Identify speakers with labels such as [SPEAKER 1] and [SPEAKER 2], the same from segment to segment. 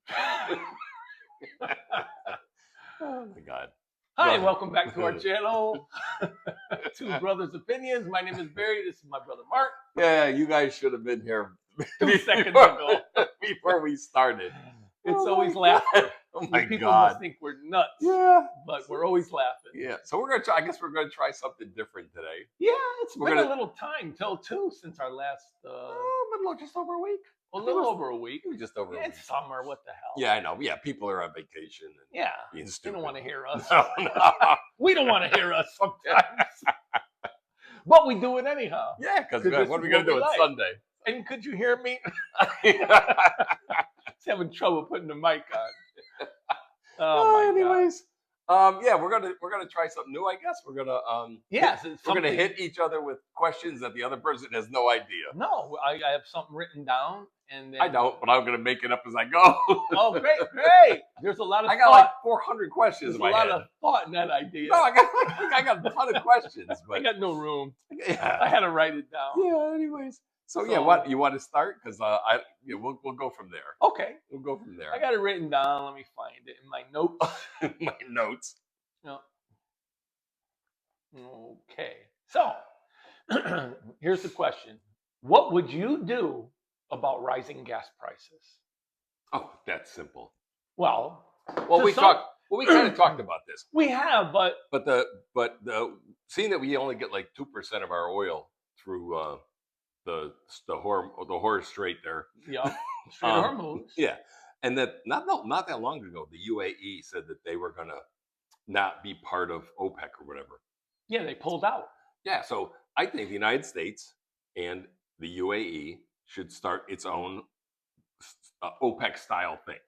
[SPEAKER 1] Oh my God.
[SPEAKER 2] Hi,
[SPEAKER 1] ahead.
[SPEAKER 2] welcome back to our channel. Two Brothers Opinions. My name is Barry. This is my brother Mark.
[SPEAKER 1] Yeah, you guys should have been here
[SPEAKER 2] 2 seconds ago.
[SPEAKER 1] before we started.
[SPEAKER 2] It's
[SPEAKER 1] Oh
[SPEAKER 2] always
[SPEAKER 1] my
[SPEAKER 2] laughter.
[SPEAKER 1] God. Oh my
[SPEAKER 2] People
[SPEAKER 1] God.
[SPEAKER 2] must think we're nuts.
[SPEAKER 1] Yeah.
[SPEAKER 2] But we're always laughing.
[SPEAKER 1] Yeah. So we're gonna try. I guess we're gonna try something different today.
[SPEAKER 2] Yeah, it's
[SPEAKER 1] We're
[SPEAKER 2] been
[SPEAKER 1] gonna-
[SPEAKER 2] a little time till two since our last
[SPEAKER 1] just over a week.
[SPEAKER 2] a
[SPEAKER 1] I think it
[SPEAKER 2] little
[SPEAKER 1] was-
[SPEAKER 2] over a week.
[SPEAKER 1] It was just over a
[SPEAKER 2] Yeah,
[SPEAKER 1] week.
[SPEAKER 2] it's summer. What the hell?
[SPEAKER 1] Yeah, I know. Yeah, people are on vacation and
[SPEAKER 2] Yeah.
[SPEAKER 1] being
[SPEAKER 2] They
[SPEAKER 1] stupid.
[SPEAKER 2] don't want to hear us.
[SPEAKER 1] No.
[SPEAKER 2] We don't want to hear us sometimes. But we do it anyhow.
[SPEAKER 1] Yeah, because
[SPEAKER 2] this
[SPEAKER 1] what are we
[SPEAKER 2] is
[SPEAKER 1] gonna
[SPEAKER 2] what
[SPEAKER 1] do
[SPEAKER 2] we
[SPEAKER 1] on
[SPEAKER 2] like.
[SPEAKER 1] Sunday?
[SPEAKER 2] And could you hear me? Just having trouble putting the mic on. Oh my God.
[SPEAKER 1] Anyways, yeah, we're gonna try something new. I guess we're gonna
[SPEAKER 2] Yes,
[SPEAKER 1] we're gonna hit each other with questions that the other person has no idea.
[SPEAKER 2] No, I have something written down, and then
[SPEAKER 1] I don't, but I'm gonna make it up as I go.
[SPEAKER 2] Oh, great! There's a lot of
[SPEAKER 1] I got
[SPEAKER 2] thought.
[SPEAKER 1] like 400 questions
[SPEAKER 2] There's
[SPEAKER 1] in
[SPEAKER 2] a
[SPEAKER 1] my
[SPEAKER 2] lot
[SPEAKER 1] head.
[SPEAKER 2] of thought in that idea.
[SPEAKER 1] No, I got a ton of questions,
[SPEAKER 2] I
[SPEAKER 1] but
[SPEAKER 2] got no room.
[SPEAKER 1] yeah.
[SPEAKER 2] I had to write it down.
[SPEAKER 1] Yeah. Anyways, so yeah,
[SPEAKER 2] So-
[SPEAKER 1] what you want to start? Because we'll go from there.
[SPEAKER 2] Okay,
[SPEAKER 1] We'll go from there.
[SPEAKER 2] I got it written down. Let me find it in my notes.
[SPEAKER 1] my notes.
[SPEAKER 2] No. Okay, so here's the question: what would you do about rising gas prices?
[SPEAKER 1] Oh, that's simple.
[SPEAKER 2] Well,
[SPEAKER 1] Well,
[SPEAKER 2] To
[SPEAKER 1] we
[SPEAKER 2] some-
[SPEAKER 1] talked. Well, we kind of talked about this,
[SPEAKER 2] we have, but
[SPEAKER 1] but the seeing that we only get like 2% of our oil through the Horse Strait there.
[SPEAKER 2] yeah, straight Hormuz.
[SPEAKER 1] Yeah, and that not that long ago, the UAE said that they were gonna not be part of OPEC or whatever.
[SPEAKER 2] Yeah, they pulled out.
[SPEAKER 1] Yeah, so I think the United States and the UAE should start its own OPEC style thing.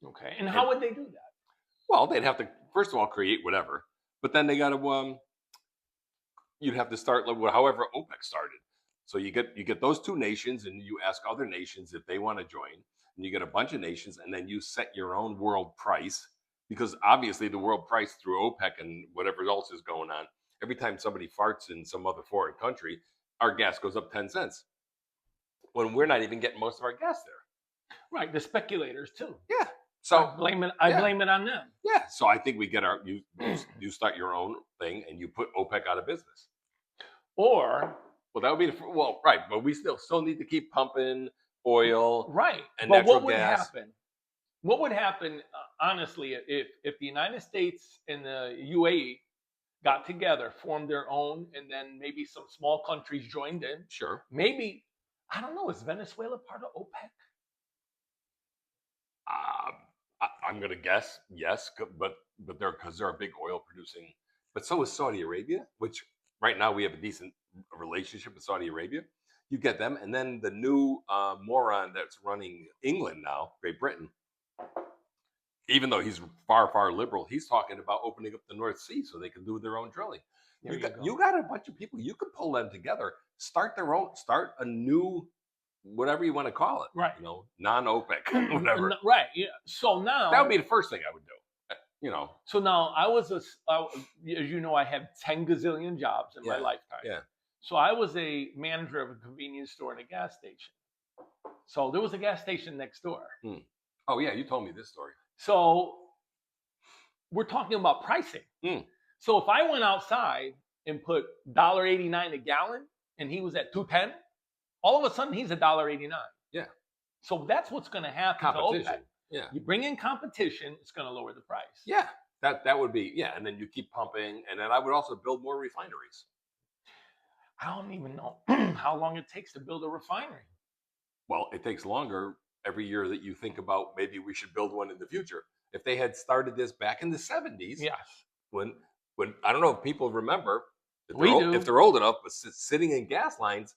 [SPEAKER 2] Okay, and how would they do that?
[SPEAKER 1] Well, they'd have to first of all create whatever, but then they got to you'd have to start like however OPEC started. So you get those two nations, and you ask other nations if they want to join, and you get a bunch of nations, and then you set your own world price, because obviously the world price through OPEC and whatever else is going on, every time somebody farts in some other foreign country, our gas goes up 10 cents. When we're not even getting most of our gas there.
[SPEAKER 2] Right, the speculators too.
[SPEAKER 1] Yeah. So
[SPEAKER 2] I blame it on them.
[SPEAKER 1] yeah. So I think we get you start your own thing and you put OPEC out of business.
[SPEAKER 2] Or
[SPEAKER 1] Well, that would be right, but we still need to keep pumping oil.
[SPEAKER 2] right,
[SPEAKER 1] And
[SPEAKER 2] but
[SPEAKER 1] natural
[SPEAKER 2] what would
[SPEAKER 1] gas.
[SPEAKER 2] happen? What would happen, honestly, if the United States and the UAE got together, formed their own, and then maybe some small countries joined in?
[SPEAKER 1] Sure.
[SPEAKER 2] Maybe, I don't know, is Venezuela part of OPEC?
[SPEAKER 1] I'm gonna guess yes, but they're a big oil producing. But so is Saudi Arabia, which right now we have a decent relationship with Saudi Arabia. You get them, and then the new moron that's running England now, Great Britain. Even though he's far liberal, he's talking about opening up the North Sea so they can do their own drilling. You got a bunch of people. You could pull them together, start a new, whatever you want to call it.
[SPEAKER 2] Right.
[SPEAKER 1] Non-OPEC, whatever.
[SPEAKER 2] Right. Yeah. So now
[SPEAKER 1] That would be the first thing I would do.
[SPEAKER 2] So now as you know, I have 10 gazillion jobs in my
[SPEAKER 1] Yeah,
[SPEAKER 2] lifetime.
[SPEAKER 1] yeah.
[SPEAKER 2] So I was a manager of a convenience store and a gas station. So there was a gas station next door.
[SPEAKER 1] Oh yeah, you told me this story.
[SPEAKER 2] So we're talking about pricing. So if I went outside and put $1.89 a gallon and he was at $2.10, all of a sudden he's $1.89.
[SPEAKER 1] Yeah.
[SPEAKER 2] So that's what's going to happen to
[SPEAKER 1] Competition.
[SPEAKER 2] OPEC.
[SPEAKER 1] Yeah.
[SPEAKER 2] You bring in competition, it's going to lower the price.
[SPEAKER 1] Yeah. That would be, yeah. And then you keep pumping, and then I would also build more refineries.
[SPEAKER 2] I don't even know how long it takes to build a refinery.
[SPEAKER 1] Well, it takes longer every year that you think about maybe we should build one in the future. If they had started this back in the 70s,
[SPEAKER 2] Yes.
[SPEAKER 1] when I don't know if people remember,
[SPEAKER 2] We
[SPEAKER 1] if they're old enough, but sitting in gas lines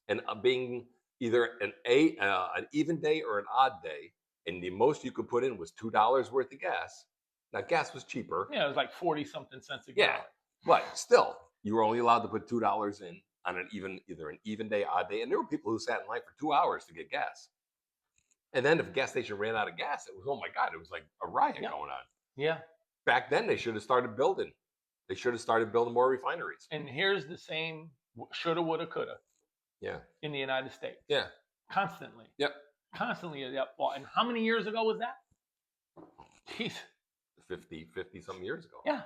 [SPEAKER 1] and being either an even day or an odd day, and the most you could put in was $2 worth of gas. Now gas was cheaper.
[SPEAKER 2] Yeah, it was like 40-something cents a
[SPEAKER 1] Yeah,
[SPEAKER 2] gallon.
[SPEAKER 1] but still, you were only allowed to put $2 in on either an even day, odd day, and there were people who sat in line for 2 hours to get gas. And then if a gas station ran out of gas, it was, oh my God, it was like a riot going on.
[SPEAKER 2] Yeah.
[SPEAKER 1] Back then, they should have started building. They should have started building more refineries.
[SPEAKER 2] And here's the same shoulda, woulda, coulda.
[SPEAKER 1] Yeah.
[SPEAKER 2] In the United States.
[SPEAKER 1] Yeah.
[SPEAKER 2] Constantly.
[SPEAKER 1] Yep.
[SPEAKER 2] Constantly. Yep. Well, and how many years ago was that? Jeez.
[SPEAKER 1] 50 something years ago.
[SPEAKER 2] Yeah.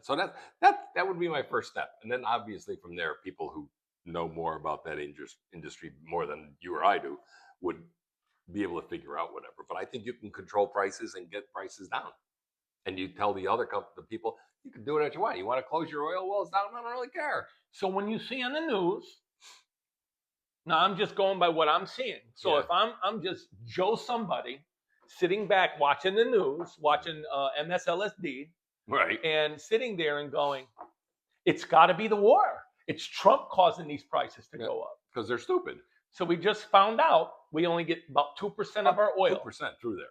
[SPEAKER 1] So that would be my first step. And then obviously from there, people who know more about that industry more than you or I do would be able to figure out whatever. But I think you can control prices and get prices down. And you tell the the people, you can do it as you want. You want to close your oil wells down? I don't really care.
[SPEAKER 2] So when you see on the news, now I'm just going by what I'm seeing. So
[SPEAKER 1] Yeah.
[SPEAKER 2] if I'm just Joe somebody sitting back watching the news, watching MSLSD,
[SPEAKER 1] Right.
[SPEAKER 2] and sitting there and going, it's got to be the war. It's Trump causing these prices to go up.
[SPEAKER 1] Because they're stupid.
[SPEAKER 2] So we just found out we only get about 2% of our oil.
[SPEAKER 1] 2% through there.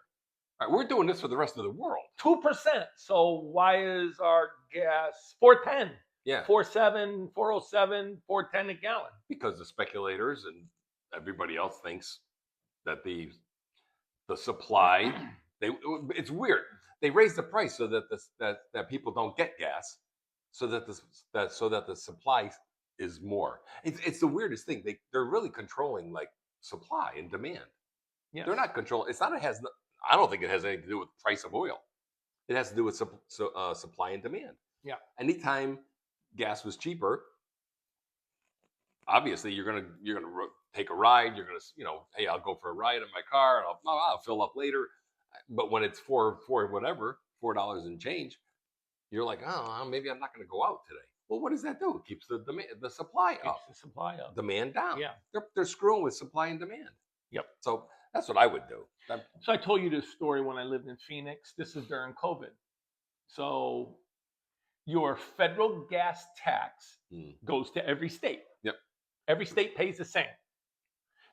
[SPEAKER 1] All right, we're doing this for the rest of the world.
[SPEAKER 2] 2%. So why is our gas $4.10?
[SPEAKER 1] Yeah.
[SPEAKER 2] 4.7, 4.07, 4.10 a gallon.
[SPEAKER 1] Because the speculators and everybody else thinks that the supply, it's weird. They raise the price so that that people don't get gas, so that the supply is more. It's the weirdest thing. They're really controlling like supply and demand.
[SPEAKER 2] Yes.
[SPEAKER 1] They're not controlling. I don't think it has anything to do with the price of oil. It has to do with supply and demand.
[SPEAKER 2] Yeah.
[SPEAKER 1] Anytime gas was cheaper, obviously you're gonna take a ride. You're gonna hey, I'll go for a ride in my car and I'll fill up later. But when it's $4 and change, you're like, oh, maybe I'm not going to go out today. Well, what does that do? It keeps the supply up.
[SPEAKER 2] Keeps the supply up.
[SPEAKER 1] Demand down.
[SPEAKER 2] Yeah.
[SPEAKER 1] They're screwing with supply and demand.
[SPEAKER 2] Yep.
[SPEAKER 1] So that's what I would do.
[SPEAKER 2] So I told you this story when I lived in Phoenix. This is during COVID. So your federal gas tax goes to every state.
[SPEAKER 1] Yep.
[SPEAKER 2] Every state pays the same.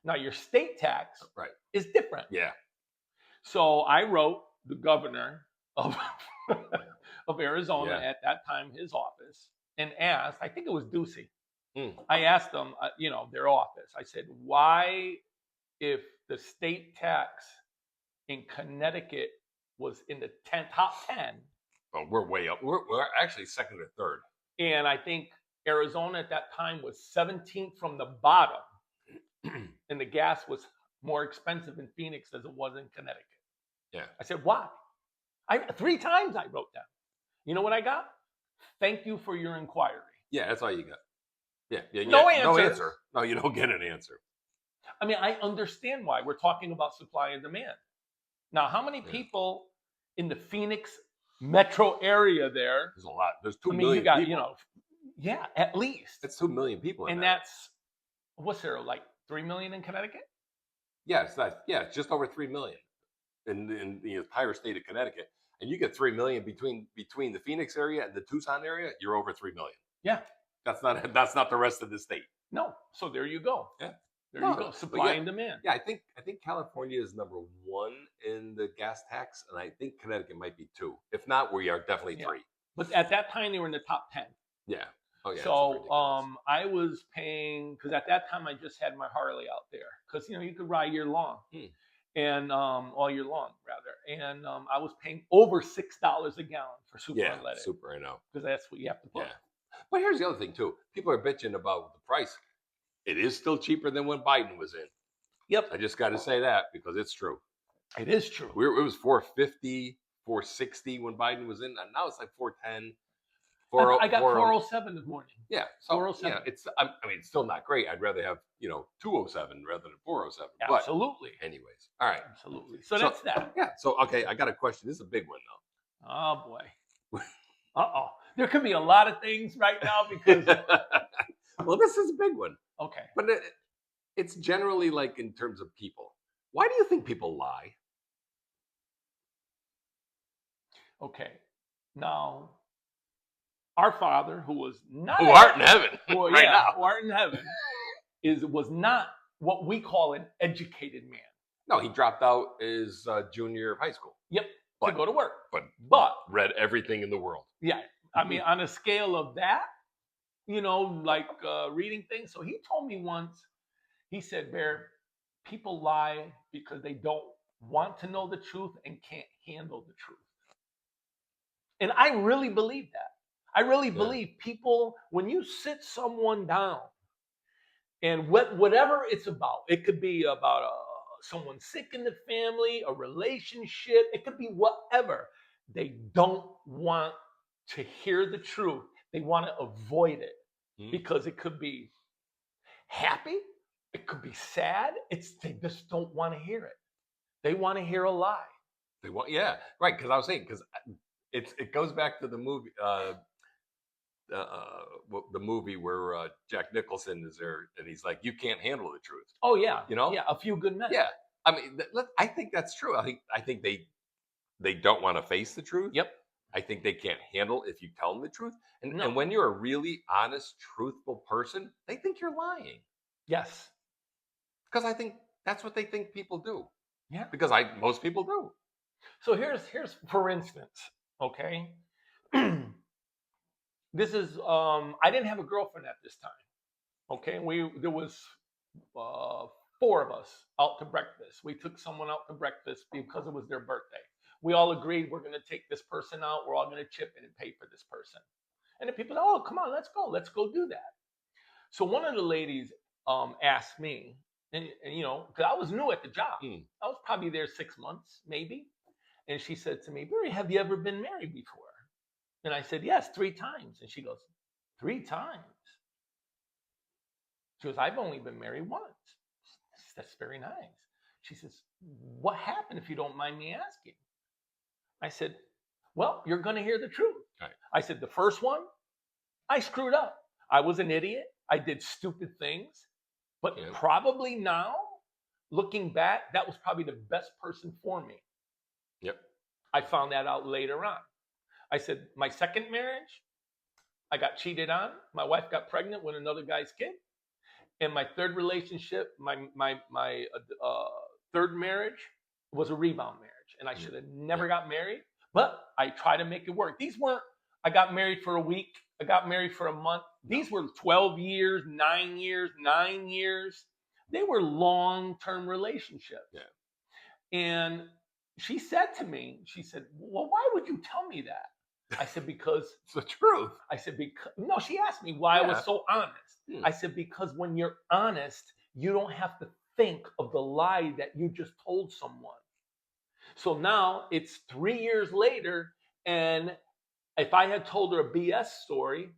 [SPEAKER 2] Now your state tax is different.
[SPEAKER 1] Yeah.
[SPEAKER 2] So I wrote the governor of of Arizona at that time, his office, and asked, I think it was Ducey. I asked them, their office. I said, why, if the state tax in Connecticut was in the top 10.
[SPEAKER 1] Oh, we're way up. We're actually second or third.
[SPEAKER 2] And I think Arizona at that time was 17th from the bottom. And the gas was more expensive in Phoenix as it was in Connecticut.
[SPEAKER 1] Yeah.
[SPEAKER 2] I said, why? 3 times I wrote down. You know what I got? Thank you for your inquiry.
[SPEAKER 1] Yeah, that's all you got. Yeah.
[SPEAKER 2] No answer.
[SPEAKER 1] No answer. No, you don't get an answer.
[SPEAKER 2] I mean, I understand why. We're talking about supply and demand. Now, how many people in the Phoenix metro area there?
[SPEAKER 1] There's a lot. There's 2 million
[SPEAKER 2] you got,
[SPEAKER 1] people.
[SPEAKER 2] At least.
[SPEAKER 1] It's 2 million people.
[SPEAKER 2] And that's, what's there, like 3 million in Connecticut?
[SPEAKER 1] Yeah, it's just over 3 million in the entire state of Connecticut. And you get 3 million between the Phoenix area and the Tucson area, you're over 3 million.
[SPEAKER 2] Yeah.
[SPEAKER 1] That's not the rest of the state.
[SPEAKER 2] No. So there you go.
[SPEAKER 1] Yeah.
[SPEAKER 2] There you go. Supply and demand.
[SPEAKER 1] Yeah, I think California is number 1 in the gas tax, and I think Connecticut might be 2. If not, we are definitely 3.
[SPEAKER 2] But at that time they were in the top 10.
[SPEAKER 1] Yeah. Oh yeah.
[SPEAKER 2] So I was paying, because at that time I just had my Harley out there, because you could ride year long. And all year long rather, and I was paying over $6 a gallon for super unleaded.
[SPEAKER 1] Super, I know,
[SPEAKER 2] because that's what you have to put.
[SPEAKER 1] Yeah, but here's the other thing too. People are bitching about the price. It is still cheaper than when Biden was in.
[SPEAKER 2] Yep,
[SPEAKER 1] I just got to say that because it's true.
[SPEAKER 2] It is true.
[SPEAKER 1] It was $4.50, $4.60 when Biden was in, and now it's like $4.10.
[SPEAKER 2] I got 407 this morning.
[SPEAKER 1] Yeah, so
[SPEAKER 2] 407.
[SPEAKER 1] It's it's still not great. I'd rather have 207 rather than 407.
[SPEAKER 2] Absolutely.
[SPEAKER 1] But anyways, all right.
[SPEAKER 2] Absolutely. So that's that.
[SPEAKER 1] Yeah. So okay, I got a question. This is a big one though.
[SPEAKER 2] Oh boy. There could be a lot of things right now because.
[SPEAKER 1] Well, this is a big one.
[SPEAKER 2] Okay.
[SPEAKER 1] But it's generally like in terms of people. Why do you think people lie?
[SPEAKER 2] Okay. Now. Our Father, who was not
[SPEAKER 1] who art in heaven,
[SPEAKER 2] now, who art in heaven, was not what we call an educated man.
[SPEAKER 1] No, he dropped out his junior of high school.
[SPEAKER 2] Yep, to go to work,
[SPEAKER 1] but read everything in the world.
[SPEAKER 2] Yeah, I mean, on a scale of that, like reading things. So he told me once, he said, "Bear, people lie because they don't want to know the truth and can't handle the truth." And I really believe that. I really believe people, when you sit someone down and whatever it's about, it could be about a someone sick in the family, a relationship, it could be whatever. They don't want to hear the truth. They want to avoid it because it could be happy, it could be sad. They just don't want to hear it. They want to hear a lie.
[SPEAKER 1] They want, yeah, right. Because I was saying, because it goes back to the movie, the movie where Jack Nicholson is there, and he's like, "You can't handle the truth."
[SPEAKER 2] Oh yeah,
[SPEAKER 1] You know,
[SPEAKER 2] yeah, A Few Good Men.
[SPEAKER 1] yeah. I mean, I think that's true. I think they don't want to face the truth.
[SPEAKER 2] Yep.
[SPEAKER 1] I think they can't handle if you tell them the truth. And
[SPEAKER 2] No.
[SPEAKER 1] and when you're a really honest, truthful person, they think you're lying.
[SPEAKER 2] Yes.
[SPEAKER 1] Because I think that's what they think people do.
[SPEAKER 2] Yeah.
[SPEAKER 1] Because most people do.
[SPEAKER 2] So here's for instance, okay. This is I didn't have a girlfriend at this time. Okay, there was 4 of us out to breakfast. We took someone out to breakfast because it was their birthday. We all agreed we're going to take this person out. We're all going to chip in and pay for this person. And the people said, "Oh, come on, let's go do that." So one of the ladies asked me, and you know, because I was new at the job, I was probably there 6 months, maybe. And she said to me, "Barry, have you ever been married before?" And I said, "Yes, 3 times." And she goes, "3 times?" She goes, "I've only been married once." That's very nice. She says, "What happened, if you don't mind me asking?" I said, "Well, you're going to hear the truth."
[SPEAKER 1] Right.
[SPEAKER 2] I said, "The first one, I screwed up. I was an idiot. I did stupid things. But probably now, looking back, that was probably the best person for me."
[SPEAKER 1] Yep.
[SPEAKER 2] I found that out later on. I said, "My second marriage, I got cheated on. My wife got pregnant with another guy's kid. And my third relationship, my third marriage was a rebound marriage. And I should have never got married, but I tried to make it work." These weren't, I got married for a week, I got married for a month. These were 12 years, 9 years, 9 years. They were long-term relationships.
[SPEAKER 1] Yeah.
[SPEAKER 2] And she said to me, she said, "Well, why would you tell me that?" I said, "Because
[SPEAKER 1] it's the truth."
[SPEAKER 2] I said, "Because," no, she asked me why I was so honest. I said, "Because when you're honest, you don't have to think of the lie that you just told someone." So now it's 3 years later, and if I had told her a BS story,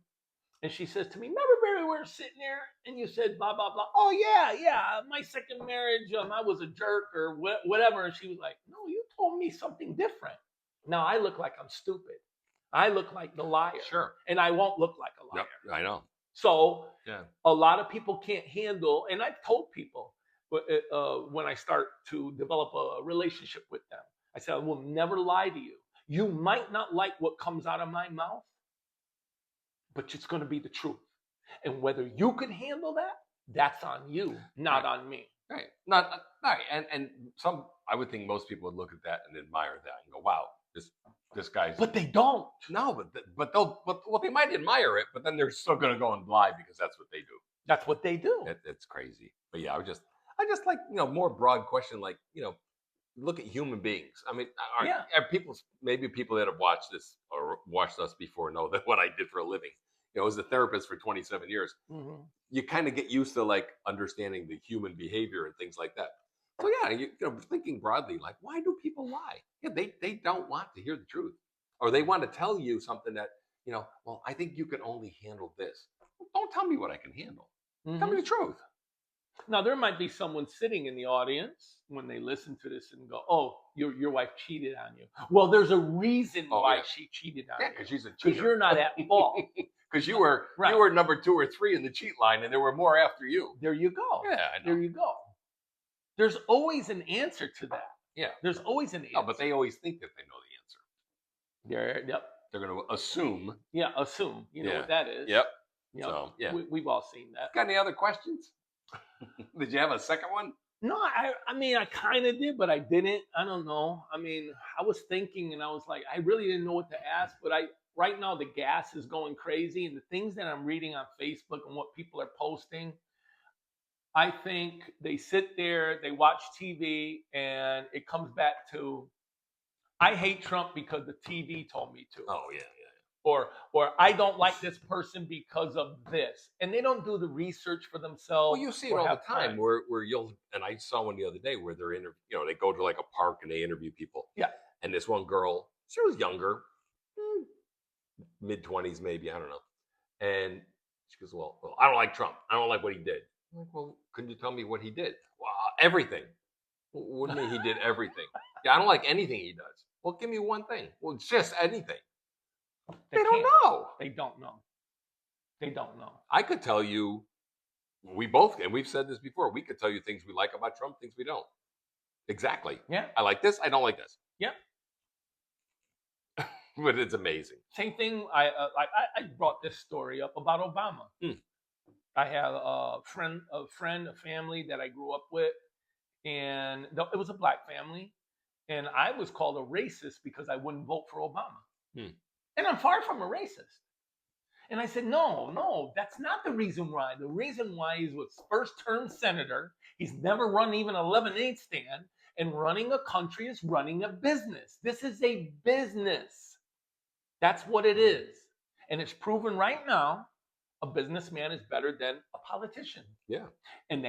[SPEAKER 2] and she says to me, "Remember, Barry, we were sitting there and you said blah, blah, blah. Oh, yeah, my second marriage, I was a jerk," or whatever. And she was like, "No, you told me something different." Now I look like I'm stupid. I look like the liar.
[SPEAKER 1] Sure.
[SPEAKER 2] And I won't look like a liar.
[SPEAKER 1] Yep, I know.
[SPEAKER 2] So a lot of people can't handle, and I've told people when I start to develop a relationship with them, I said, "I will never lie to you. You might not like what comes out of my mouth, but it's going to be the truth. And whether you can handle that, that's on you, not on me."
[SPEAKER 1] Right. Not right. And some, I would think most people would look at that and admire that and go, "Wow, this guy's."
[SPEAKER 2] But they don't.
[SPEAKER 1] No, but they might admire it, but then they're still going to go and lie because that's what they do.
[SPEAKER 2] That's what they do.
[SPEAKER 1] It's crazy. But yeah, I just like, more broad question, like, look at human beings. I mean, are people, maybe people that have watched this or watched us before know that what I did for a living. As a therapist for 27 years, you kind of get used to like understanding the human behavior and things like that. So yeah, thinking broadly, like, why do people lie? Yeah, they don't want to hear the truth, or they want to tell you something that, well, I think you can only handle this. Well, don't tell me what I can handle. Tell me the truth.
[SPEAKER 2] Now, there might be someone sitting in the audience when they listen to this and go, "Oh, your wife cheated on you." Well, there's a reason why she cheated on you.
[SPEAKER 1] Yeah, because she's a cheater.
[SPEAKER 2] Because you're not at fault.
[SPEAKER 1] Because you were number 2 or 3 in the cheat line, and there were more after you.
[SPEAKER 2] There you go.
[SPEAKER 1] Yeah, I know.
[SPEAKER 2] There you go. There's always an answer to that.
[SPEAKER 1] Yeah.
[SPEAKER 2] There's always an answer.
[SPEAKER 1] No, but they always think that they know the
[SPEAKER 2] answer. Yep.
[SPEAKER 1] They're going to assume.
[SPEAKER 2] Yeah, assume. You know what that is.
[SPEAKER 1] Yep.
[SPEAKER 2] So, yeah. We've all seen that.
[SPEAKER 1] Got any other questions? Did you have a second one?
[SPEAKER 2] No, I mean, I kind of did, but I didn't. I don't know. I mean, I was thinking, and I was like, I really didn't know what to ask. But right now, the gas is going crazy, and the things that I'm reading on Facebook and what people are posting, I think they sit there, they watch TV, and it comes back to, I hate Trump because the TV told me to.
[SPEAKER 1] Oh, yeah.
[SPEAKER 2] or I don't like this person because of this, and they don't do the research for themselves.
[SPEAKER 1] Well, you see it
[SPEAKER 2] or
[SPEAKER 1] all the
[SPEAKER 2] have
[SPEAKER 1] time where you'll, and I saw one the other day where they're they go to like a park and they interview people.
[SPEAKER 2] Yeah.
[SPEAKER 1] And this one girl, she was younger, mid-20s maybe, I don't know. And she goes, well, I don't like Trump. I don't like what he did. I'm like, well, couldn't you tell me what he did? Well, everything. What do you mean he did everything? Yeah, I don't like anything he does. Well, give me one thing. Well, just anything. They don't know.
[SPEAKER 2] They don't know. They don't know.
[SPEAKER 1] I could tell you, we both, and we've said this before, we could tell you things we like about Trump, things we don't. Exactly.
[SPEAKER 2] Yeah.
[SPEAKER 1] I like this. I don't like this.
[SPEAKER 2] Yeah.
[SPEAKER 1] But it's amazing.
[SPEAKER 2] Same thing. I brought this story up about Obama. I have a family that I grew up with, and it was a black family, and I was called a racist because I wouldn't vote for Obama. And I'm far from a racist. And I said, no, that's not the reason why. The reason why he was first-term senator. He's never run even a lemonade stand. And running a country is running a business. This is a business. That's what it is. And it's proven right now, a businessman is better than a politician.
[SPEAKER 1] Yeah.
[SPEAKER 2] And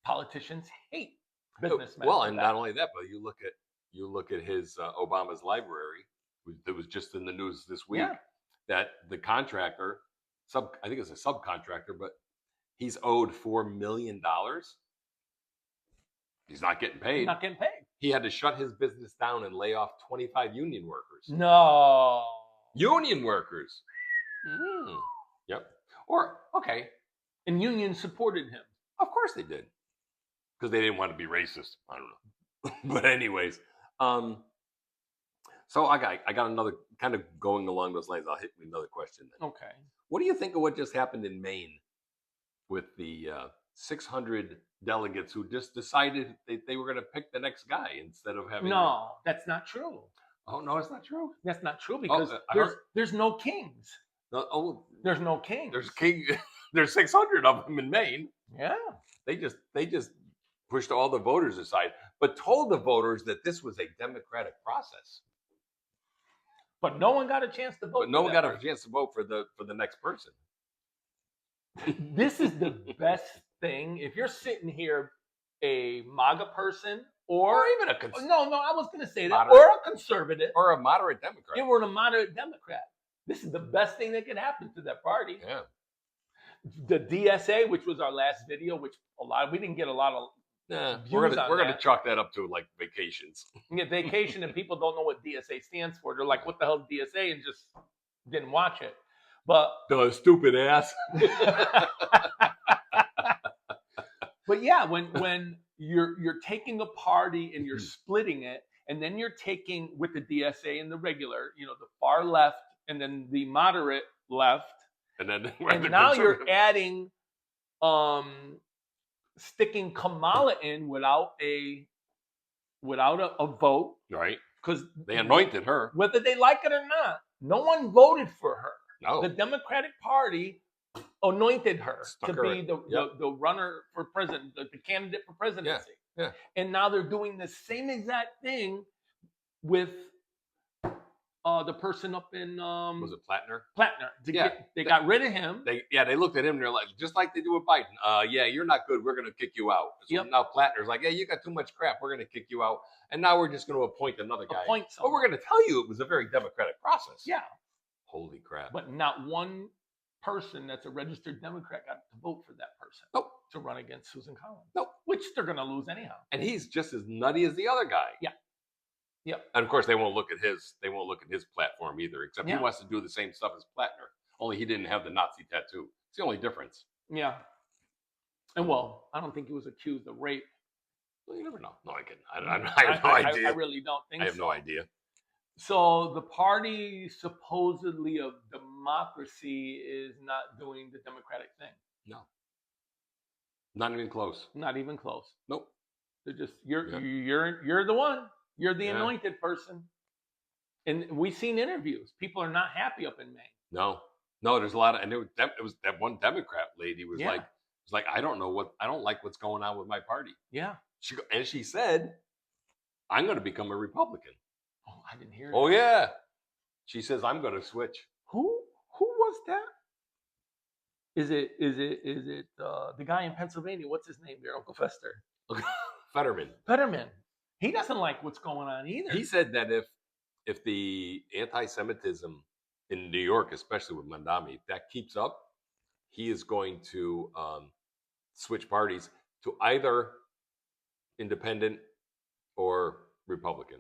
[SPEAKER 2] politicians hate businessmen.
[SPEAKER 1] Well, and not only that, but you look at his Obama's library that was just in the news this week.
[SPEAKER 2] Yeah.
[SPEAKER 1] That the contractor, I think it's a subcontractor, but he's owed $4 million. He's not getting paid.
[SPEAKER 2] Not getting paid.
[SPEAKER 1] He had to shut his business down and lay off 25 union workers.
[SPEAKER 2] No.
[SPEAKER 1] Union workers. Yep.
[SPEAKER 2] And unions supported him.
[SPEAKER 1] Of course they did. Because they didn't want to be racist. I don't know. But anyways, so I got another kind of going along those lines. I'll hit with another question then.
[SPEAKER 2] Okay.
[SPEAKER 1] What do you think of what just happened in Maine with the 600 delegates who just decided they were going to pick the next guy instead of having?
[SPEAKER 2] No, that's not true.
[SPEAKER 1] Oh, no, it's not true.
[SPEAKER 2] That's not true because there's no kings.
[SPEAKER 1] No,
[SPEAKER 2] there's no kings.
[SPEAKER 1] There's 600 of them in Maine.
[SPEAKER 2] Yeah.
[SPEAKER 1] They just pushed all the voters aside, but told the voters that this was a democratic process.
[SPEAKER 2] But no one got a chance to vote.
[SPEAKER 1] But no one got a chance to vote for the next person.
[SPEAKER 2] This is the best thing. If you're sitting here, a MAGA person, or even no, I was going to say that,
[SPEAKER 1] moderate,
[SPEAKER 2] or a conservative,
[SPEAKER 1] or a moderate Democrat.
[SPEAKER 2] You were a moderate Democrat. This is the best thing that could happen to that party.
[SPEAKER 1] Yeah.
[SPEAKER 2] The DSA, which was our last video, which we didn't get a lot of.
[SPEAKER 1] We're gonna chalk that up to like vacations.
[SPEAKER 2] Yeah, vacation, and people don't know what DSA stands for. They're like, "What the hell is DSA?" and just didn't watch it. But
[SPEAKER 1] the stupid ass.
[SPEAKER 2] But yeah, when you're taking a party and you're splitting it, and then you're taking with the DSA and the regular, the far left, and then the moderate left, and now you're adding, sticking Kamala in without a vote,
[SPEAKER 1] right?
[SPEAKER 2] Because
[SPEAKER 1] they anointed her,
[SPEAKER 2] whether they like it or not. No one voted for her.
[SPEAKER 1] No,
[SPEAKER 2] the Democratic Party anointed her to be the runner for president, the candidate for presidency.
[SPEAKER 1] Yeah.
[SPEAKER 2] And now they're doing the same exact thing with the person up in
[SPEAKER 1] was it Plattner?
[SPEAKER 2] Plattner. They got rid of him.
[SPEAKER 1] They looked at him and they're like, just like they do with Biden. Yeah, you're not good. We're gonna kick you out. So now Plattner's like, yeah, you got too much crap. We're gonna kick you out. And now we're just gonna appoint another guy. But we're gonna tell you it was a very democratic process.
[SPEAKER 2] Yeah.
[SPEAKER 1] Holy crap.
[SPEAKER 2] But not one person that's a registered Democrat got to vote for that person.
[SPEAKER 1] Nope.
[SPEAKER 2] To run against Susan Collins.
[SPEAKER 1] Nope.
[SPEAKER 2] Which they're gonna lose anyhow.
[SPEAKER 1] And he's just as nutty as the other guy.
[SPEAKER 2] Yeah. Yep.
[SPEAKER 1] And of course they won't look at his platform either, except he wants to do the same stuff as Plattner. Only he didn't have the Nazi tattoo. It's the only difference.
[SPEAKER 2] Yeah. And I don't think he was accused of rape.
[SPEAKER 1] Well, you never know. No, I have no idea.
[SPEAKER 2] I really don't think so.
[SPEAKER 1] I have no idea.
[SPEAKER 2] So the party supposedly of democracy is not doing the democratic thing.
[SPEAKER 1] No. Not even close.
[SPEAKER 2] Not even close.
[SPEAKER 1] Nope.
[SPEAKER 2] They're just you're the one. You're the anointed person. And we've seen interviews. People are not happy up in Maine.
[SPEAKER 1] No, there's a lot of, and it was that one Democrat lady was like, I don't like what's going on with my party.
[SPEAKER 2] Yeah.
[SPEAKER 1] She said, I'm going to become a Republican.
[SPEAKER 2] Oh, I didn't hear
[SPEAKER 1] that. Oh, yeah. She says, I'm going to switch.
[SPEAKER 2] Who was that? Is it the guy in Pennsylvania? What's his name there, Uncle Fester?
[SPEAKER 1] Fetterman.
[SPEAKER 2] Fetterman. He doesn't like what's going on either.
[SPEAKER 1] He said that if the anti-Semitism in New York, especially with Mandami, if that keeps up, he is going to switch parties to either independent or Republican.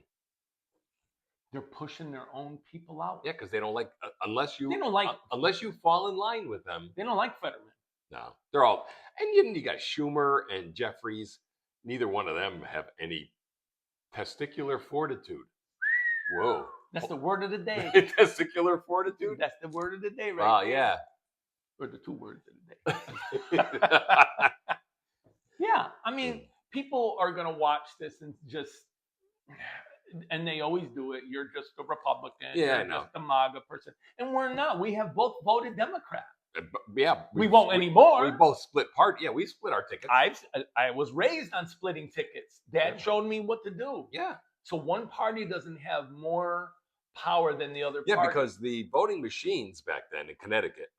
[SPEAKER 2] They're pushing their own people out.
[SPEAKER 1] Yeah, because they don't like unless you
[SPEAKER 2] They don't like
[SPEAKER 1] unless you fall in line with them.
[SPEAKER 2] They don't like Fetterman.
[SPEAKER 1] No, they're all and you got Schumer and Jeffries. Neither one of them have any testicular fortitude. Whoa,
[SPEAKER 2] that's the word of the day.
[SPEAKER 1] Testicular fortitude.
[SPEAKER 2] That's the word of the day, right?
[SPEAKER 1] Oh yeah,
[SPEAKER 2] or the 2 words of the day. Yeah, I mean, people are gonna watch this and just. And they always do it. You're just a Republican.
[SPEAKER 1] Yeah,
[SPEAKER 2] you're
[SPEAKER 1] I know.
[SPEAKER 2] just a MAGA person. And we're not. We have both voted Democrat.
[SPEAKER 1] Yeah.
[SPEAKER 2] We won't anymore.
[SPEAKER 1] We both split Yeah, we split our tickets.
[SPEAKER 2] I was raised on splitting tickets. Dad showed me what to do.
[SPEAKER 1] Yeah.
[SPEAKER 2] So one party doesn't have more power than the other party.
[SPEAKER 1] Yeah, because the voting machines back then in Connecticut,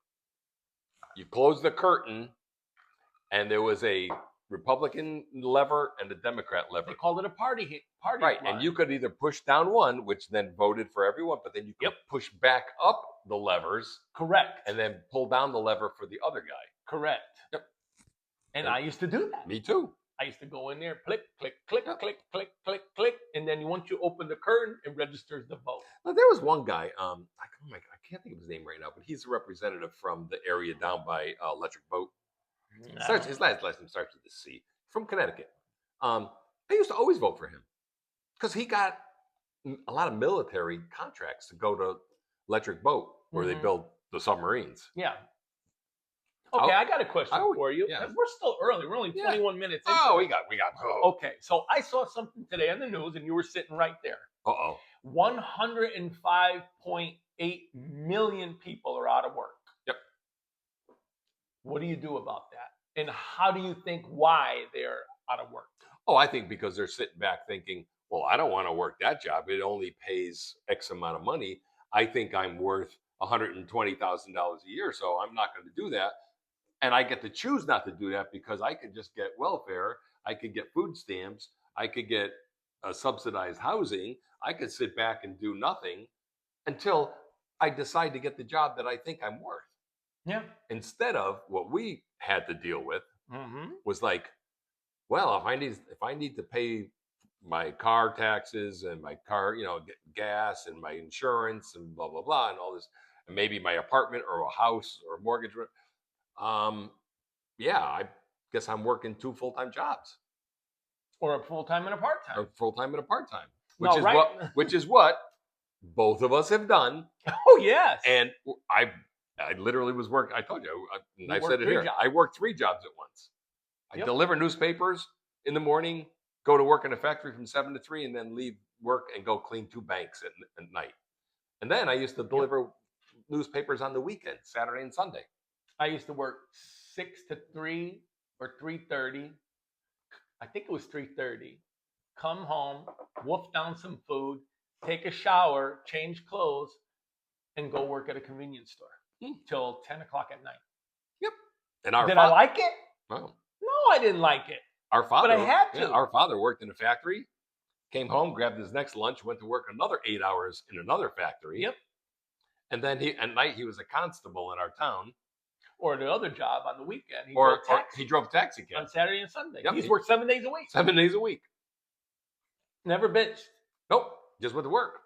[SPEAKER 1] you closed the curtain and there was a Republican lever and a Democrat lever.
[SPEAKER 2] They called it a party
[SPEAKER 1] right,
[SPEAKER 2] line.
[SPEAKER 1] and you could either push down one, which then voted for everyone, but then you could push back up the levers.
[SPEAKER 2] Correct.
[SPEAKER 1] And then pull down the lever for the other guy.
[SPEAKER 2] Correct.
[SPEAKER 1] Yep.
[SPEAKER 2] And I used to do that.
[SPEAKER 1] Me too.
[SPEAKER 2] I used to go in there, click, click, click, click, click, click, click, and then once you open the curtain, it registers the vote.
[SPEAKER 1] Well, there was one guy, I can't think of his name right now, but he's a representative from the area down by Electric Boat. His last name starts with a C. From Connecticut. I used to always vote for him because he got a lot of military contracts to go to Electric Boat where they build the submarines.
[SPEAKER 2] Yeah. Okay, I got a question for you.
[SPEAKER 1] Yeah.
[SPEAKER 2] We're still early. We're only 21 minutes into
[SPEAKER 1] Oh,
[SPEAKER 2] it.
[SPEAKER 1] we got.
[SPEAKER 2] Okay, so I saw something today on the news, and you were sitting right there. 105.8 million people are out of work.
[SPEAKER 1] Yep.
[SPEAKER 2] What do you do about that? And how do you think why they're out of work?
[SPEAKER 1] Oh, I think because they're sitting back thinking, well, I don't want to work that job. It only pays X amount of money. I think I'm worth $120,000 a year, so I'm not going to do that. And I get to choose not to do that because I could just get welfare. I could get food stamps. I could get subsidized housing. I could sit back and do nothing until I decide to get the job that I think I'm worth.
[SPEAKER 2] Yeah.
[SPEAKER 1] Instead of what we had to deal with was like, well, if I need to pay my car taxes and my car, gas and my insurance and blah blah blah and all this, and maybe my apartment or a house or a mortgage, I guess I'm working 2 full-time jobs,
[SPEAKER 2] or a full-time and a part-time,
[SPEAKER 1] or full-time and a part-time, which is what both of us have done.
[SPEAKER 2] Oh yes,
[SPEAKER 1] and I literally was working. I told you, and I said it here.
[SPEAKER 2] Jobs.
[SPEAKER 1] I worked 3 jobs at once. I deliver newspapers in the morning, go to work in a factory from 7 to 3, and then leave work and go clean 2 banks at night. And then I used to deliver newspapers on the weekend, Saturday and Sunday.
[SPEAKER 2] I used to work 6 to 3 or 3:30. I think it was 3:30. Come home, wolf down some food, take a shower, change clothes, and go work at a convenience store till 10 o'clock at night.
[SPEAKER 1] Yep. And
[SPEAKER 2] Did I like it?
[SPEAKER 1] No.
[SPEAKER 2] No, I didn't like it.
[SPEAKER 1] Our father,
[SPEAKER 2] but I had to.
[SPEAKER 1] Our father worked in a factory, came home, grabbed his next lunch, went to work another 8 hours in another factory.
[SPEAKER 2] Yep.
[SPEAKER 1] And then at night he was a constable in our town.
[SPEAKER 2] Or the other job on the weekend.
[SPEAKER 1] He drove taxi cab
[SPEAKER 2] on Saturday and Sunday.
[SPEAKER 1] Yep.
[SPEAKER 2] He's worked 7 days a week.
[SPEAKER 1] 7 days a week.
[SPEAKER 2] Never bitched.
[SPEAKER 1] Nope. Just went to work.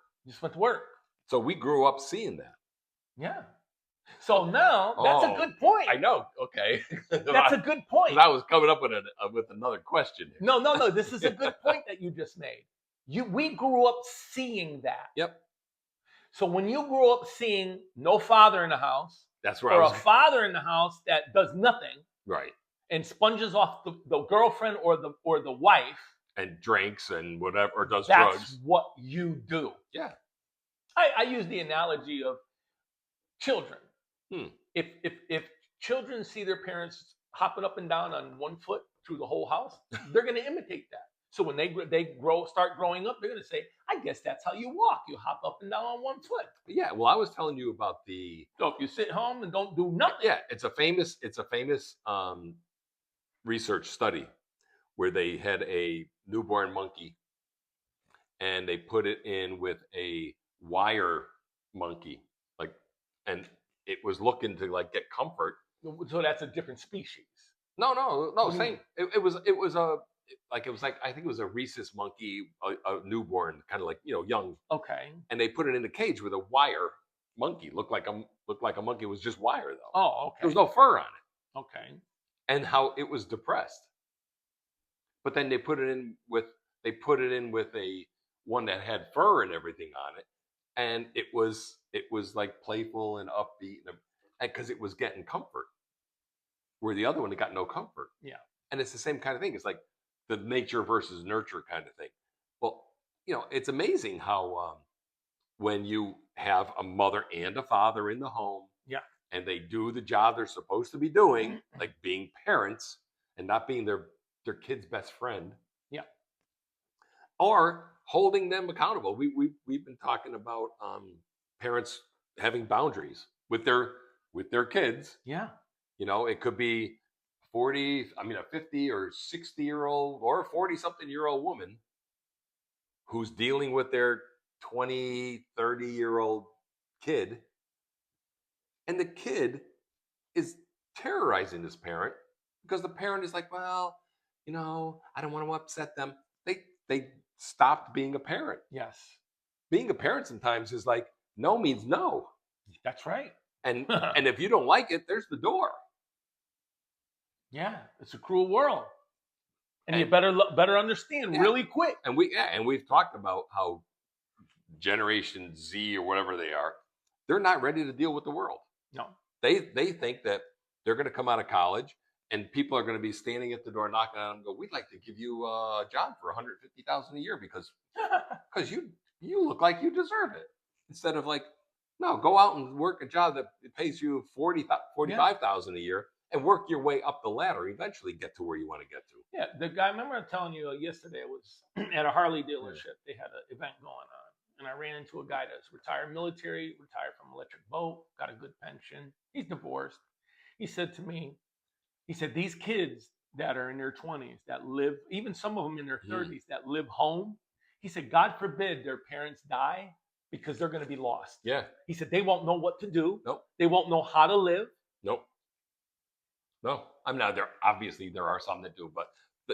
[SPEAKER 1] So we grew up seeing that.
[SPEAKER 2] Yeah. So now that's a good point.
[SPEAKER 1] I know. Okay.
[SPEAKER 2] That's a good point.
[SPEAKER 1] I was coming up with another question here.
[SPEAKER 2] No. This is a good point that you just made. We grew up seeing that.
[SPEAKER 1] Yep.
[SPEAKER 2] So when you grew up seeing no father in the house,
[SPEAKER 1] that's where
[SPEAKER 2] or a father in the house that does nothing,
[SPEAKER 1] right,
[SPEAKER 2] and sponges off the girlfriend or the wife,
[SPEAKER 1] and drinks and whatever, or does drugs.
[SPEAKER 2] That's what you do.
[SPEAKER 1] Yeah.
[SPEAKER 2] I use the analogy of children. If children see their parents hopping up and down on one foot through the whole house, they're going to imitate that. So when they start growing up, they're going to say, I guess that's how you walk. You hop up and down on one foot.
[SPEAKER 1] Yeah. Well, I was telling you about
[SPEAKER 2] So if you sit home and don't do nothing.
[SPEAKER 1] Yeah, it's a famous research study where they had a newborn monkey and they put it in with a wire monkey, like, and it was looking to like get comfort.
[SPEAKER 2] So that's a different species.
[SPEAKER 1] No, same. It was like I think it was a rhesus monkey, a newborn, kind of like young.
[SPEAKER 2] Okay.
[SPEAKER 1] And they put it in a cage with a wire monkey. Looked like a monkey. It was just wire though.
[SPEAKER 2] Oh, okay.
[SPEAKER 1] There was no fur on it.
[SPEAKER 2] Okay.
[SPEAKER 1] And how it was depressed. But then they put it in with a one that had fur and everything on it, and it was like playful and upbeat, and because it was getting comfort, where the other one it got no comfort.
[SPEAKER 2] Yeah.
[SPEAKER 1] And it's the same kind of thing. It's like the nature versus nurture kind of thing. Well, it's amazing how when you have a mother and a father in the home,
[SPEAKER 2] yeah,
[SPEAKER 1] and they do the job they're supposed to be doing, like being parents and not being their kid's best friend.
[SPEAKER 2] Yeah.
[SPEAKER 1] Or holding them accountable. We've been talking about parents having boundaries with their kids.
[SPEAKER 2] Yeah.
[SPEAKER 1] It could be a 50 or 60-year-old or a 40-something-year-old woman who's dealing with their 20, 30-year-old kid. And the kid is terrorizing this parent because the parent is like, well, I don't want to upset them. They stopped being a parent.
[SPEAKER 2] Yes.
[SPEAKER 1] Being a parent sometimes is like, no means no.
[SPEAKER 2] That's right.
[SPEAKER 1] And and if you don't like it, there's the door.
[SPEAKER 2] Yeah, it's a cruel world. And you better understand really quick.
[SPEAKER 1] And we've talked about how Generation Z or whatever they are, they're not ready to deal with the world.
[SPEAKER 2] No.
[SPEAKER 1] They think that they're going to come out of college and people are going to be standing at the door knocking on them and go, we'd like to give you a job for $150,000 a year because you look like you deserve it. Instead of like, no, go out and work a job that pays you $45,000 a year and work your way up the ladder. Eventually get to where you want to get to.
[SPEAKER 2] Yeah, the guy, remember I telling you yesterday, I was at a Harley dealership. They had an event going on. And I ran into a guy that's retired military, retired from electric boat, got a good pension. He's divorced. He said to me, these kids that are in their 20s that live, even some of them in their 30s that live home, he said, God forbid their parents die because they're going to be lost.
[SPEAKER 1] Yeah.
[SPEAKER 2] He said, they won't know what to do.
[SPEAKER 1] Nope.
[SPEAKER 2] They won't know how to live.
[SPEAKER 1] Nope. No. I'm not there. Obviously, there are some that do, but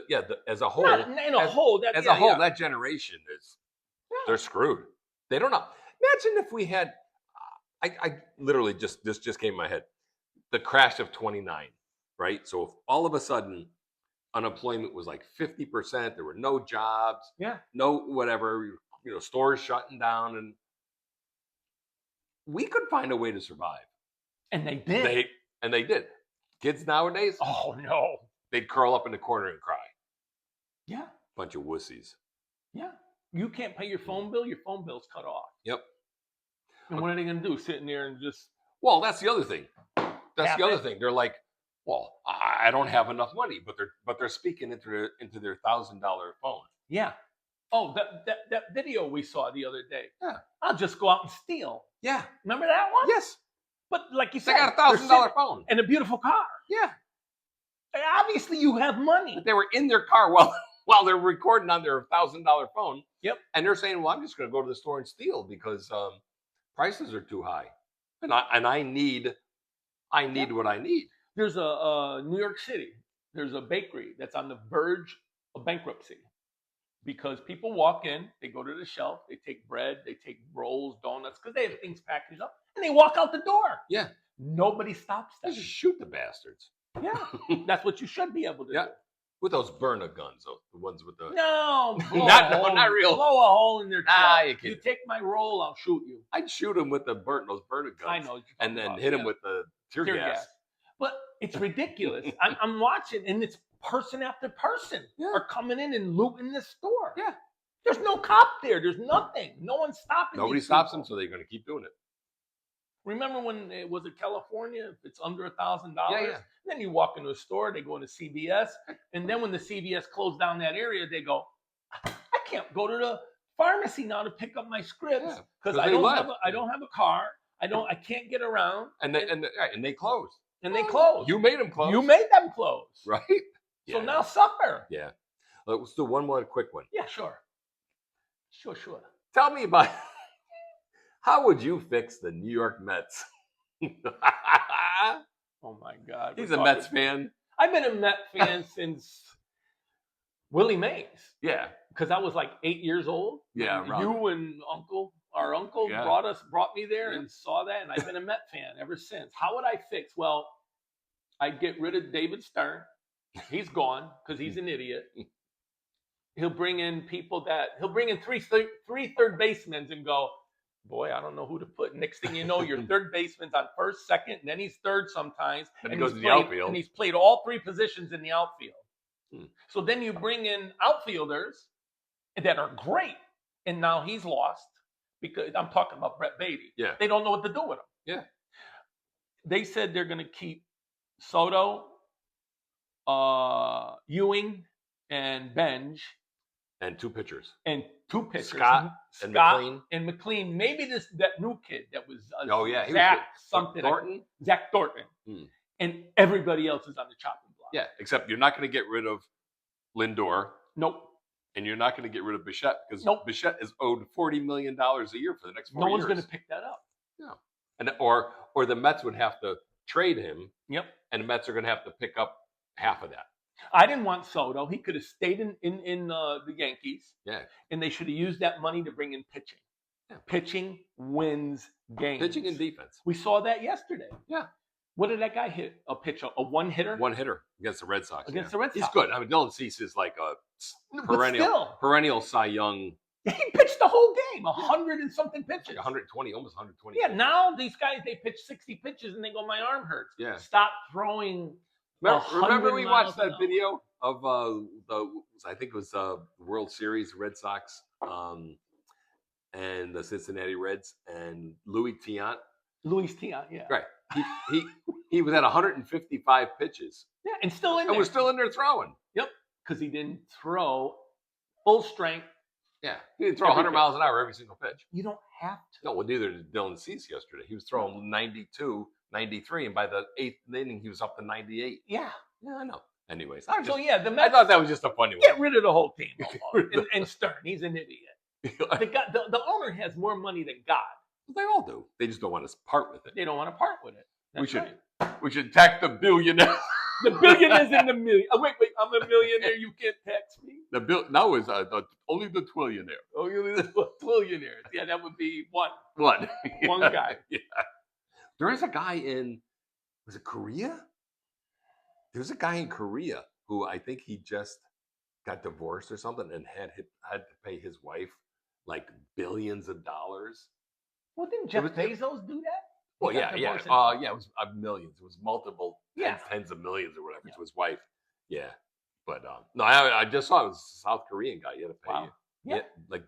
[SPEAKER 1] yeah, as a whole, that generation is, they're screwed. They don't know. Imagine if we had, I literally this just came in my head, the crash of 29, right? So if all of a sudden unemployment was like 50%, there were no jobs, no whatever, stores shutting down, and we could find a way to survive.
[SPEAKER 2] And they did.
[SPEAKER 1] They did. Kids nowadays,
[SPEAKER 2] oh no,
[SPEAKER 1] they'd curl up in the corner and cry.
[SPEAKER 2] Yeah.
[SPEAKER 1] Bunch of wussies.
[SPEAKER 2] Yeah. You can't pay your phone bill, your phone bill's cut off.
[SPEAKER 1] Yep.
[SPEAKER 2] And what are they going to do? Sitting there and just...
[SPEAKER 1] Well, that's the other thing. They're like, well, I don't have enough money, but they're speaking into their $1,000 phone.
[SPEAKER 2] Yeah. Oh, that video we saw the other day.
[SPEAKER 1] Yeah.
[SPEAKER 2] I'll just go out and steal.
[SPEAKER 1] Yeah.
[SPEAKER 2] Remember that one?
[SPEAKER 1] Yes.
[SPEAKER 2] But like you said,
[SPEAKER 1] they got a $1,000 phone
[SPEAKER 2] and a beautiful car.
[SPEAKER 1] Yeah.
[SPEAKER 2] And obviously, you have money.
[SPEAKER 1] But they were in their car while they're recording on their $1,000 phone.
[SPEAKER 2] Yep.
[SPEAKER 1] And they're saying, well, I'm just going to go to the store and steal because prices are too high, and I need what I need.
[SPEAKER 2] There's a New York City. There's a bakery that's on the verge of bankruptcy because people walk in, they go to the shelf, they take bread, they take rolls, donuts, because they have things packaged up, and they walk out the door.
[SPEAKER 1] Yeah.
[SPEAKER 2] Nobody stops them.
[SPEAKER 1] You just shoot the bastards.
[SPEAKER 2] Yeah. That's what you should be able to do.
[SPEAKER 1] With those burner guns, the ones with the...
[SPEAKER 2] No,
[SPEAKER 1] not real.
[SPEAKER 2] Blow a hole in their chest.
[SPEAKER 1] You
[SPEAKER 2] take my roll, I'll shoot you.
[SPEAKER 1] I'd shoot them with those burner guns.
[SPEAKER 2] I know.
[SPEAKER 1] And then hit them with the tear gas.
[SPEAKER 2] But it's ridiculous. I'm watching, and it's person after person are coming in and looting this store.
[SPEAKER 1] Yeah.
[SPEAKER 2] There's no cop there. There's nothing. No one's stopping.
[SPEAKER 1] Nobody stops them, so they're going to keep doing it.
[SPEAKER 2] Remember when it was in California? If it's under $1,000,
[SPEAKER 1] yeah.
[SPEAKER 2] Then you walk into a store, they go into CVS, and then when the CVS closed down that area, they go, can't go to the pharmacy now to pick up my scripts
[SPEAKER 1] Yeah,
[SPEAKER 2] because
[SPEAKER 1] 'cause
[SPEAKER 2] I
[SPEAKER 1] they
[SPEAKER 2] don't
[SPEAKER 1] left.
[SPEAKER 2] have I don't have a car. I can't get around.
[SPEAKER 1] And they closed.
[SPEAKER 2] And they
[SPEAKER 1] Well,
[SPEAKER 2] closed.
[SPEAKER 1] You made them close.
[SPEAKER 2] You made them close.
[SPEAKER 1] right.
[SPEAKER 2] So
[SPEAKER 1] Yeah.
[SPEAKER 2] now suffer.
[SPEAKER 1] Yeah. Let's do one more quick one.
[SPEAKER 2] Yeah, sure. Sure.
[SPEAKER 1] Tell me about how would you fix the New York Mets?
[SPEAKER 2] Oh my God.
[SPEAKER 1] He's a Mets fan.
[SPEAKER 2] I've been a Met fan since Willie Mays.
[SPEAKER 1] Yeah.
[SPEAKER 2] Because I was like 8 years old.
[SPEAKER 1] Yeah,
[SPEAKER 2] And
[SPEAKER 1] around
[SPEAKER 2] you and our uncle
[SPEAKER 1] Yeah.
[SPEAKER 2] brought me there and saw that, and I've been a Met fan ever since. How would I fix? Well, I'd get rid of David Stern. He's gone because he's an idiot. He'll bring in three third basemen and go, boy, I don't know who to put. Next thing you know, your third baseman's on first, second, and then he's third sometimes.
[SPEAKER 1] And he
[SPEAKER 2] and
[SPEAKER 1] goes
[SPEAKER 2] he's
[SPEAKER 1] to the outfield.
[SPEAKER 2] And he's played all three positions in the outfield.
[SPEAKER 1] Hmm.
[SPEAKER 2] So then you bring in outfielders that are great, and now he's lost because I'm talking about Brett Beatty.
[SPEAKER 1] Yeah.
[SPEAKER 2] They don't know what to do with him.
[SPEAKER 1] Yeah.
[SPEAKER 2] They said they're going to keep Soto, Ewing, and Benj,
[SPEAKER 1] And two pitchers.
[SPEAKER 2] and two pitchers.
[SPEAKER 1] Scott and McLean.
[SPEAKER 2] And McLean. Maybe that new kid that was
[SPEAKER 1] Oh yeah, he
[SPEAKER 2] Zach
[SPEAKER 1] was
[SPEAKER 2] something.
[SPEAKER 1] Thornton.
[SPEAKER 2] Zach Thornton.
[SPEAKER 1] Hmm.
[SPEAKER 2] And everybody else is on the chopping block.
[SPEAKER 1] Yeah, except you're not going to get rid of Lindor,
[SPEAKER 2] Nope.
[SPEAKER 1] and you're not going to get rid of Bichette because
[SPEAKER 2] Nope.
[SPEAKER 1] Bichette is owed $40 million a year for the next 4
[SPEAKER 2] No
[SPEAKER 1] years.
[SPEAKER 2] one's going to pick that up.
[SPEAKER 1] No. And or the Mets would have to trade him,
[SPEAKER 2] Yep.
[SPEAKER 1] and the Mets are going to have to pick up half of that.
[SPEAKER 2] I didn't want Soto. He could have stayed in the Yankees,
[SPEAKER 1] Yeah,
[SPEAKER 2] and they should have used that money to bring in pitching.
[SPEAKER 1] Yeah.
[SPEAKER 2] Pitching wins games.
[SPEAKER 1] pitching and defense.
[SPEAKER 2] We saw that yesterday.
[SPEAKER 1] Yeah.
[SPEAKER 2] What did that guy hit? A pitch, a one hitter?
[SPEAKER 1] One hitter against the Red Sox.
[SPEAKER 2] Against
[SPEAKER 1] yeah.
[SPEAKER 2] the Red
[SPEAKER 1] He's
[SPEAKER 2] Sox.
[SPEAKER 1] good. I mean, Dylan Cease is like a
[SPEAKER 2] But still,
[SPEAKER 1] perennial Cy Young,
[SPEAKER 2] he pitched the whole game, 100 and something pitches.
[SPEAKER 1] like 120, almost 120.
[SPEAKER 2] Yeah, now these guys, they pitch 60 pitches and they go, my arm hurts.
[SPEAKER 1] Yeah.
[SPEAKER 2] Stop throwing.
[SPEAKER 1] Remember we
[SPEAKER 2] 100
[SPEAKER 1] watched that
[SPEAKER 2] miles an
[SPEAKER 1] video of I think it was World Series Red Sox and the Cincinnati Reds and Louis Tiant.
[SPEAKER 2] Luis Tiant, yeah.
[SPEAKER 1] Right. He was at 155 pitches
[SPEAKER 2] Yeah, and still in
[SPEAKER 1] and
[SPEAKER 2] there.
[SPEAKER 1] was still in there throwing.
[SPEAKER 2] Because he didn't throw full strength.
[SPEAKER 1] Yeah. He didn't throw 100
[SPEAKER 2] Every
[SPEAKER 1] miles an hour every single pitch.
[SPEAKER 2] You don't have to.
[SPEAKER 1] No, well, neither did Dylan Cease yesterday. He was throwing 92, 93, and by the 8th inning, he was up to 98.
[SPEAKER 2] Yeah.
[SPEAKER 1] Yeah, I know. Anyways,
[SPEAKER 2] So, yeah, the
[SPEAKER 1] I
[SPEAKER 2] Mets,
[SPEAKER 1] thought that was just a funny
[SPEAKER 2] get
[SPEAKER 1] one.
[SPEAKER 2] rid of the whole team. and Stern, he's an idiot. The owner has more money than God.
[SPEAKER 1] They all do. They just don't want to part with it.
[SPEAKER 2] They don't want to part with it. That's
[SPEAKER 1] should-
[SPEAKER 2] right.
[SPEAKER 1] We should tax the billionaire.
[SPEAKER 2] The billionaires and the million. Oh, wait, I'm a millionaire. You can't tax me.
[SPEAKER 1] The bill now is only the twillionaire.
[SPEAKER 2] Oh, you're the billionaires. Yeah, that would be one
[SPEAKER 1] One.
[SPEAKER 2] guy.
[SPEAKER 1] Yeah. There is a guy in, was it Korea? There's a guy in Korea who I think he just got divorced or something and had to pay his wife like billions of dollars.
[SPEAKER 2] Well, didn't Jeff Bezos do that?
[SPEAKER 1] Well,
[SPEAKER 2] He got
[SPEAKER 1] yeah.
[SPEAKER 2] divorced
[SPEAKER 1] It was millions. It was multiple tens of millions or whatever to his wife. Yeah. But no, I just saw it was a South Korean guy. You had to pay
[SPEAKER 2] Wow. Yeah.
[SPEAKER 1] like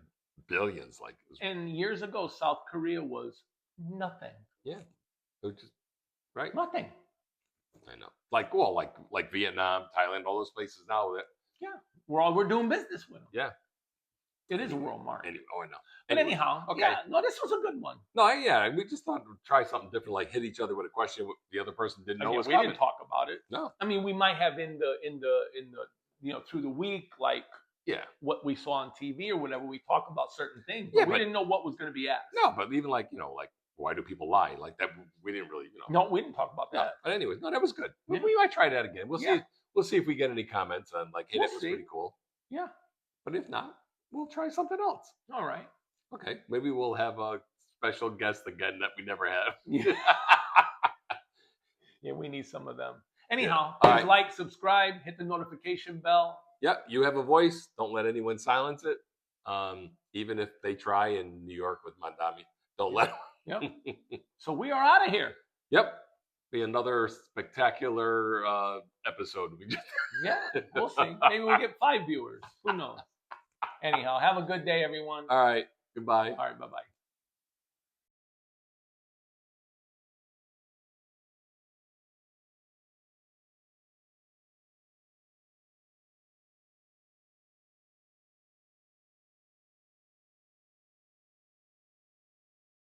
[SPEAKER 1] billions. Like it was,
[SPEAKER 2] And years ago, South Korea was nothing.
[SPEAKER 1] it was just right.
[SPEAKER 2] Nothing.
[SPEAKER 1] I know. Like Vietnam, Thailand, all those places now that
[SPEAKER 2] We're doing business with them.
[SPEAKER 1] Yeah.
[SPEAKER 2] It is a world market.
[SPEAKER 1] anyway, I know.
[SPEAKER 2] But
[SPEAKER 1] Anyway,
[SPEAKER 2] anyhow,
[SPEAKER 1] okay.
[SPEAKER 2] yeah, no, this was a good one.
[SPEAKER 1] No, we just thought we'd try something different, like hit each other with a question the other person didn't know
[SPEAKER 2] Again,
[SPEAKER 1] was
[SPEAKER 2] we
[SPEAKER 1] coming.
[SPEAKER 2] didn't talk about it.
[SPEAKER 1] No.
[SPEAKER 2] I mean, we might have in the through the week, like
[SPEAKER 1] Yeah.
[SPEAKER 2] what we saw on TV or whatever. We talk about certain things,
[SPEAKER 1] Yeah,
[SPEAKER 2] but we
[SPEAKER 1] but-
[SPEAKER 2] didn't know what was going to be asked.
[SPEAKER 1] No, but even like why do people lie? Like that, we didn't really
[SPEAKER 2] No, we didn't talk about
[SPEAKER 1] No.
[SPEAKER 2] that.
[SPEAKER 1] But anyways, no, that was good.
[SPEAKER 2] Yeah.
[SPEAKER 1] We might try that again. We'll
[SPEAKER 2] Yeah.
[SPEAKER 1] see. We'll see if we get any comments on like, hey,
[SPEAKER 2] We'll
[SPEAKER 1] that was
[SPEAKER 2] see.
[SPEAKER 1] pretty cool.
[SPEAKER 2] Yeah.
[SPEAKER 1] But if not, we'll try something else.
[SPEAKER 2] All right.
[SPEAKER 1] Okay, maybe we'll have a special guest again that we never have.
[SPEAKER 2] Yeah. Yeah, we need some of them. Anyhow,
[SPEAKER 1] All
[SPEAKER 2] please
[SPEAKER 1] right.
[SPEAKER 2] like, subscribe, hit the notification bell.
[SPEAKER 1] Yep, you have a voice. Don't let anyone silence it. Even if they try in New York with Mandami, don't let
[SPEAKER 2] Yep.
[SPEAKER 1] them.
[SPEAKER 2] So we are out of here.
[SPEAKER 1] Yep, be another spectacular episode. We just
[SPEAKER 2] Yeah, we'll see. Maybe we'll get 5 viewers. Who knows? Anyhow, have a good day, everyone.
[SPEAKER 1] all right. Goodbye.
[SPEAKER 2] All right, bye-bye.